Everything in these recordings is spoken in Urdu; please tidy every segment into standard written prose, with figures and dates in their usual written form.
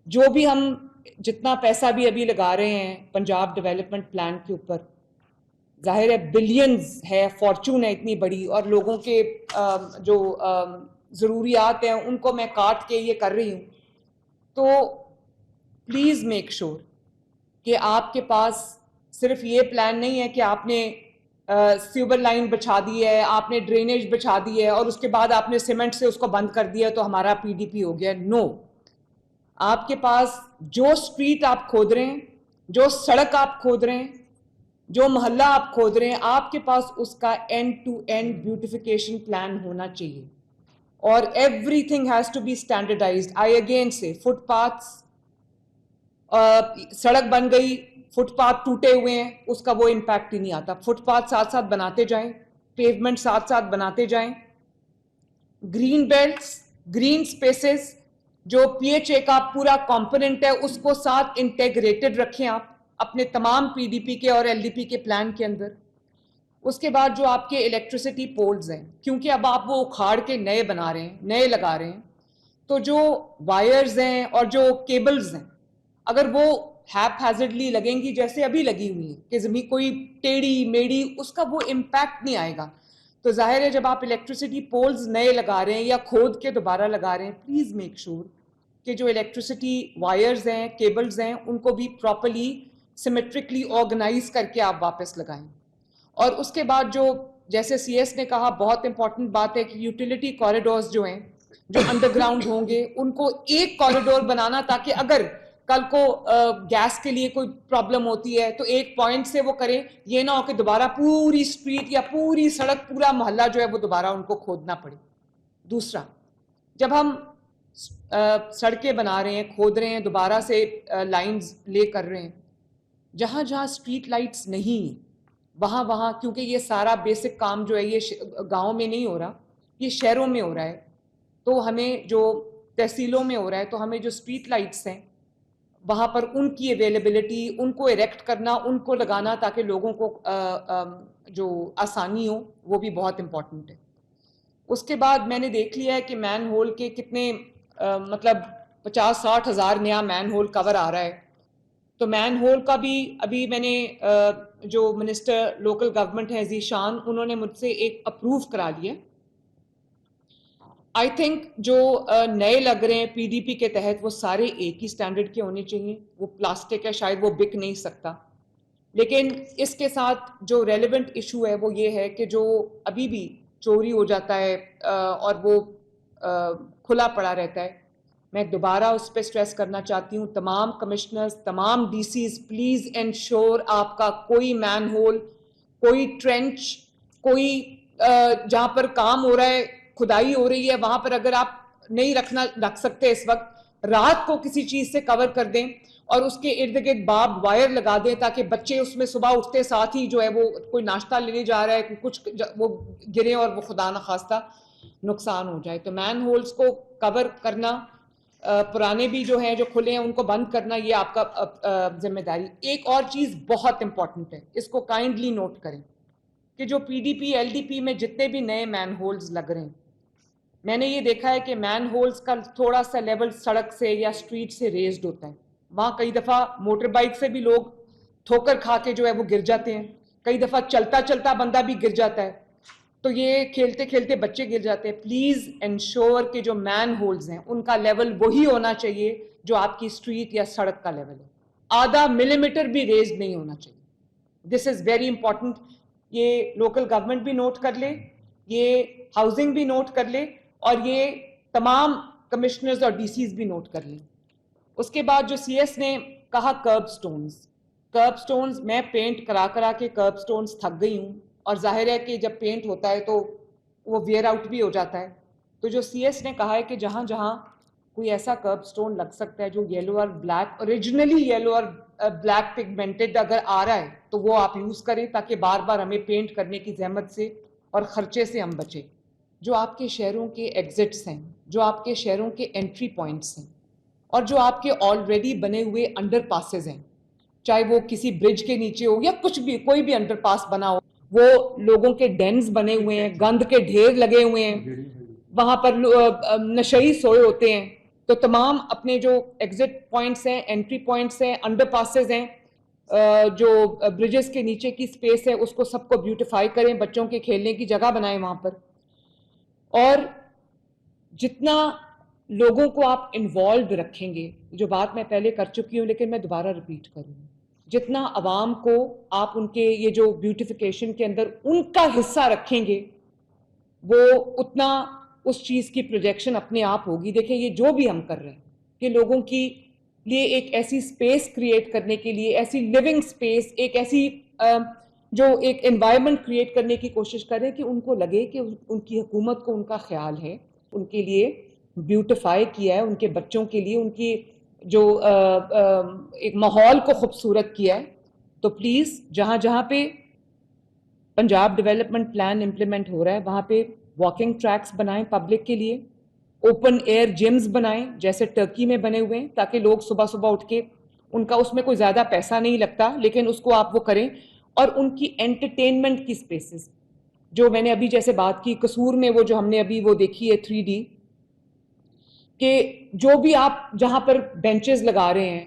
جو بھی ہم جتنا پیسہ بھی ابھی لگا رہے ہیں پنجاب ڈیولپمنٹ پلان کے اوپر، ظاہر ہے بلینز ہے، فارچون ہے اتنی بڑی، اور لوگوں کے جو ضروریات ہیں ان کو میں کاٹ کے یہ کر رہی ہوں. تو پلیز میک شور کہ آپ کے پاس صرف یہ پلان نہیں ہے کہ آپ نے سیور لائن بچھا دی ہے، آپ نے ڈرینیج بچھا دی ہے اور اس کے بعد آپ نے سیمنٹ سے اس کو بند کر دیا تو ہمارا پی ڈی پی ہو گیا. نو، آپ کے پاس جو اسٹریٹ آپ کھود رہے ہیں، جو سڑک آپ کھود رہے ہیں، جو محلہ آپ کھود رہے ہیں، آپ کے پاس اس کا end to end beautification plan ہونا چاہیے. اور everything has to be standardized. I again say footpaths, سڑک بن گئی، فٹ پاتھ ٹوٹے ہوئے ہیں، اس کا وہ امپیکٹ ہی نہیں آتا. فٹ پاتھ ساتھ ساتھ بناتے جائیں، پیومنٹ ساتھ ساتھ بناتے جائیں. گرین بیلٹس، گرین سپیسز، جو پی ایچ اے کا پورا کمپوننٹ ہے اس کو ساتھ انٹیگریٹڈ رکھیں آپ اپنے تمام پی ڈی پی کے اور ایل ڈی پی کے پلان کے اندر. اس کے بعد جو آپ کے الیکٹریسٹی پولز ہیں، کیونکہ اب آپ وہ اکھاڑ کے نئے بنا رہے ہیں، نئے لگا رہے ہیں، تو جو وائرز ہیں اور جو کیبلز ہیں اگر وہ ہیپ ہیزڈلی لگیں گی جیسے ابھی لگی ہوئی ہیں کہ زمین کوئی ٹیڑھی میڑھی، اس کا وہ امپیکٹ نہیں آئے گا. تو ظاہر ہے جب آپ الیکٹریسٹی پولز نئے لگا رہے ہیں یا کھود کے دوبارہ لگا رہے ہیں، پلیز میک شور کہ جو الیکٹریسٹی وائرز ہیں، کیبلز ہیں، ان کو بھی پراپرلی سیمیٹرکلی آرگنائز کر کے آپ واپس لگائیں. اور اس کے بعد جو جیسے سی ایس نے کہا، بہت امپورٹنٹ بات ہے کہ یوٹیلیٹی کوریڈورز جو ہیں جو انڈر گراؤنڈ ہوں گے ان کو ایک کوریڈور بنانا، تاکہ اگر کل کو گیس کے لیے کوئی پرابلم ہوتی ہے تو ایک پوائنٹ سے وہ کریں، یہ نہ ہو کہ دوبارہ پوری اسٹریٹ یا پوری سڑک، پورا محلہ جو ہے وہ دوبارہ ان کو کھودنا پڑے. دوسرا، جب ہم سڑکیں بنا رہے ہیں، کھود رہے ہیں، دوبارہ سے لائنز لے کر رہے ہیں، جہاں جہاں اسٹریٹ لائٹس نہیں ہیں وہاں کیونکہ یہ سارا بیسک کام جو ہے یہ گاؤں میں نہیں ہو رہا، یہ شہروں میں ہو رہا ہے، تو ہمیں جو تحصیلوں میں ہو رہا ہے، تو ہمیں جو اسٹریٹ لائٹس ہیں وہاں پر ان کی اویلیبلٹی، ان کو ایریکٹ کرنا، ان کو لگانا تاکہ لوگوں کو جو آسانی ہو، وہ بھی بہت امپورٹنٹ ہے. اس کے بعد میں نے دیکھ لیا ہے کہ مین ہول کے کتنے مطلب 50-60 ہزار نیا مین ہول کور آ رہا ہے. تو مین ہول کا بھی ابھی میں نے جو منسٹر لوکل گورنمنٹ ہے ذیشان، انہوں نے مجھ سے ایک اپروو کرا لیا. آئی تھنک جو نئے لگ رہے ہیں پی ڈی پی کے تحت وہ سارے ایک ہی سٹینڈرڈ کے ہونے چاہیے. وہ پلاسٹک ہے، شاید وہ بک نہیں سکتا، لیکن اس کے ساتھ جو ریلیونٹ ایشو ہے وہ یہ ہے کہ جو ابھی بھی چوری ہو جاتا ہے اور وہ کھلا پڑا رہتا ہے. میں دوبارہ اس پہ سٹریس کرنا چاہتی ہوں، تمام کمشنرز، تمام ڈی سیز، پلیز انشور آپ کا کوئی مین ہول، کوئی ٹرینچ، کوئی جہاں پر کام ہو رہا ہے، کھدائی ہو رہی ہے، وہاں پر اگر آپ نہیں رکھ سکتے اس وقت، رات کو کسی چیز سے کور کر دیں اور اس کے ارد گرد بارب وائر لگا دیں تاکہ بچے اس میں صبح اٹھتے ساتھ ہی جو ہے وہ کوئی ناشتہ لینے جا رہا ہے، کچھ وہ گرے اور وہ خدا نخواستہ نقصان ہو جائے. تو مین ہولز کو کور کرنا، پرانے بھی جو ہیں جو کھلے ہیں ان کو بند کرنا، یہ آپ کا ذمہ داری. ایک اور چیز بہت امپورٹنٹ ہے، اس کو کائنڈلی نوٹ کریں کہ جو P D P L D P میں جتنے بھی نئے مین ہولز لگ رہے ہیں، میں نے یہ دیکھا ہے کہ مین ہولز کا تھوڑا سا لیول سڑک سے یا اسٹریٹ سے ریزڈ ہوتا ہے. وہاں کئی دفعہ موٹر بائک سے بھی لوگ ٹھوکر کھا کے جو ہے وہ گر جاتے ہیں، کئی دفعہ چلتا چلتا بندہ بھی گر جاتا ہے، تو یہ کھیلتے کھیلتے بچے گر جاتے ہیں. پلیز انشور کہ جو مین ہولز ہیں ان کا لیول وہی ہونا چاہیے جو آپ کی اسٹریٹ یا سڑک کا لیول ہے، آدھا ملی میٹر بھی ریزڈ نہیں ہونا چاہیے. دس از ویری امپورٹنٹ. یہ لوکل گورنمنٹ بھی نوٹ کر لے، یہ ہاؤسنگ بھی نوٹ کر لے، اور یہ تمام کمشنرز اور ڈی سیز بھی نوٹ کر لیں. اس کے بعد جو سی ایس نے کہا کرب سٹونز، میں پینٹ کرا کے کرب سٹونز تھک گئی ہوں، اور ظاہر ہے کہ جب پینٹ ہوتا ہے تو وہ ویئر آؤٹ بھی ہو جاتا ہے. تو جو سی ایس نے کہا ہے کہ جہاں جہاں کوئی ایسا کرب سٹون لگ سکتا ہے جو یلو اور بلیک، اوریجنلی یلو اور بلیک پگمنٹڈ اگر آ رہا ہے تو وہ آپ یوز کریں تاکہ بار بار ہمیں پینٹ کرنے کی زحمت سے اور خرچے سے ہم بچیں. جو آپ کے شہروں کے ایگزٹس ہیں، جو آپ کے شہروں کے انٹری پوائنٹس ہیں، اور جو آپ کے آلریڈی بنے ہوئے انڈر پاسز ہیں، چاہے وہ کسی برج کے نیچے ہو یا کچھ بھی، کوئی بھی انڈر پاس بنا ہو، وہ لوگوں کے ڈینز بنے ہوئے ہیں، گند کے ڈھیر لگے ہوئے ہیں، وہاں پر نشئی سوئے ہوتے ہیں. تو تمام اپنے جو ایگزٹ پوائنٹس ہیں، انٹری پوائنٹس ہیں، انڈر پاسز ہیں، جو برجز کے نیچے کی سپیس ہے اس کو سب کو بیوٹیفائی کریں، بچوں کے کھیلنے کی جگہ بنائیں وہاں پر. اور جتنا لوگوں کو آپ انوالوڈ رکھیں گے، جو بات میں پہلے کر چکی ہوں لیکن میں دوبارہ ریپیٹ کروں، جتنا عوام کو آپ ان کے یہ جو بیوٹیفیکیشن کے اندر ان کا حصہ رکھیں گے، وہ اتنا اس چیز کی پروجیکشن اپنے آپ ہوگی. دیکھیں یہ جو بھی ہم کر رہے ہیں کہ لوگوں کی لیے ایک ایسی سپیس کریٹ کرنے کے لیے، ایسی لیونگ سپیس، ایک ایسی جو ایک انوائرمنٹ کریٹ کرنے کی کوشش کریں کہ ان کو لگے کہ ان کی حکومت کو ان کا خیال ہے، ان کے لیے بیوٹیفائی کیا ہے، ان کے بچوں کے لیے ان کی جو ایک ماحول کو خوبصورت کیا ہے. تو پلیز جہاں جہاں پہ پنجاب ڈیولپمنٹ پلان امپلیمنٹ ہو رہا ہے وہاں پہ واکنگ ٹریکس بنائیں پبلک کے لیے، اوپن ایئر جمز بنائیں جیسے ٹرکی میں بنے ہوئے ہیں، تاکہ لوگ صبح صبح اٹھ کے، ان کا اس میں کوئی زیادہ پیسہ نہیں لگتا لیکن اس کو آپ وہ کریں. اور ان کی انٹرٹینمنٹ کی سپیسز جو میں نے ابھی جیسے بات کی قصور میں، وہ جو ہم نے ابھی وہ دیکھی ہے 3D، کہ جو بھی آپ جہاں پر بینچز لگا رہے ہیں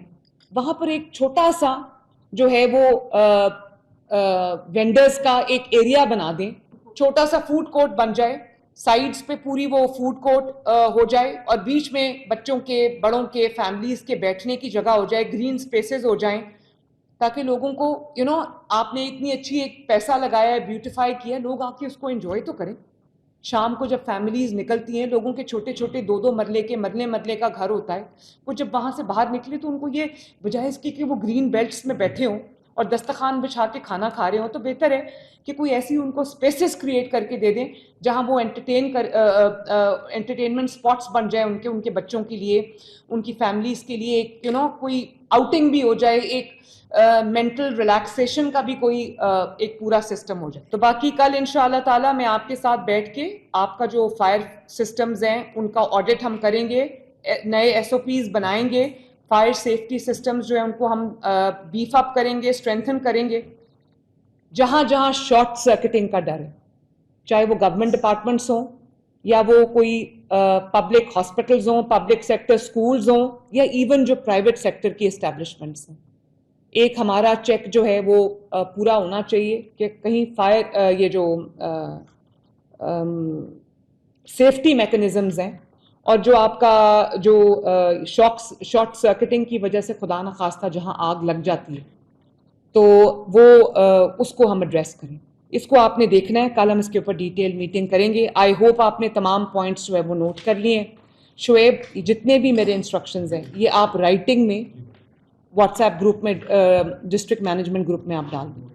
وہاں پر ایک چھوٹا سا جو ہے وہ وینڈرز کا ایک ایریا بنا دیں، چھوٹا سا فوڈ کورٹ بن جائے، سائیڈز پہ پوری وہ فوڈ کورٹ ہو جائے، اور بیچ میں بچوں کے، بڑوں کے، فیملیز کے بیٹھنے کی جگہ ہو جائے، گرین سپیسز ہو جائیں، تاکہ لوگوں کو آپ نے اتنی اچھی ایک پیسہ لگایا ہے، بیوٹیفائی کیا، لوگ آ کے اس کو انجوائے تو کریں. شام کو جب فیملیز نکلتی ہیں، لوگوں کے چھوٹے چھوٹے 2-2 مرلے کے، مرلے کا گھر ہوتا ہے، وہ جب وہاں سے باہر نکلے تو ان کو یہ بجائے اس کی کہ وہ گرین بیلٹس میں بیٹھے ہوں اور دسترخوان بچھا کے کھانا کھا رہے ہوں، تو بہتر ہے کہ کوئی ایسی ان کو سپیسز کریٹ کر کے دے دیں جہاں وہ انٹرٹینمنٹ سپاٹس بن جائے ان کے بچوں کے لیے، ان کی فیملیز کے لیے، ایک کوئی آؤٹنگ بھی ہو جائے، ایک مینٹل ریلیکسیشن کا بھی کوئی ایک پورا سسٹم ہو جائے. تو باقی کل انشاءاللہ تعالیٰ میں آپ کے ساتھ بیٹھ کے آپ کا جو فائر سسٹمز ہیں ان کا آڈٹ ہم کریں گے، نئے SOPs بنائیں گے، فائر سیفٹی سسٹمز جو ہیں ان کو ہم بیف اپ کریں گے، اسٹرینتھن کریں گے. جہاں جہاں شارٹ سرکٹنگ کا ڈر ہے، چاہے وہ گورنمنٹ ڈپارٹمنٹس ہوں یا وہ کوئی پبلک ہاسپٹلز ہوں، پبلک سیکٹر سکولز ہوں، یا ایون جو پرائیویٹ سیکٹر کی اسٹیبلشمنٹس ہیں، ایک ہمارا چیک جو ہے وہ پورا ہونا چاہیے کہ کہیں فائر یہ جو سیفٹی میکنزمز ہیں اور جو آپ کا جو شارٹ سرکٹنگ کی وجہ سے خدا نخواستہ جہاں آگ لگ جاتی ہے تو وہ اس کو ہم ایڈریس کریں. اس کو آپ نے دیکھنا ہے، کل ہم اس کے اوپر ڈیٹیل میٹنگ کریں گے. آئی ہوپ آپ نے تمام پوائنٹس جو ہے وہ نوٹ کر لیے ہیں. شعیب، جتنے بھی میرے انسٹرکشنز ہیں یہ آپ رائٹنگ میں واٹس ایپ گروپ میں، ڈسٹرکٹ مینجمنٹ گروپ میں آپ ڈال دیں.